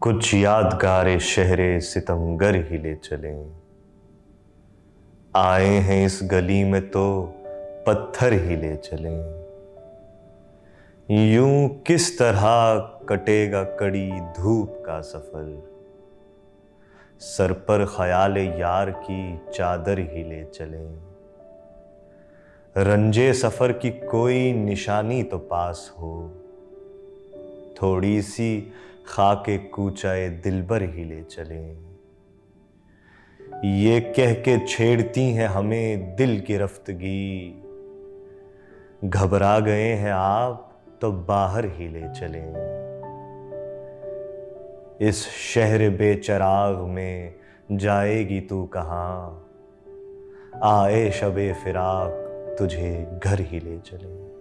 कुछ यादगार शहरे सितमगर ही ले चलें। आए हैं इस गली में तो पत्थर ही ले चलें। यूं किस तरह कटेगा कड़ी धूप का सफर। सर पर ख्याल यार की चादर ही ले चलें। रंजे सफर की कोई निशानी तो पास हो। थोड़ी सी खाके कूचाए दिलबर ही ले चलें। ये कह के छेड़ती हैं हमें दिल की रफ्तगी। घबरा गए हैं आप तो बाहर ही ले चलें। इस शहर बेचराग में जाएगी तू कहाँ। आए शबे फिराक तुझे घर ही ले चलें।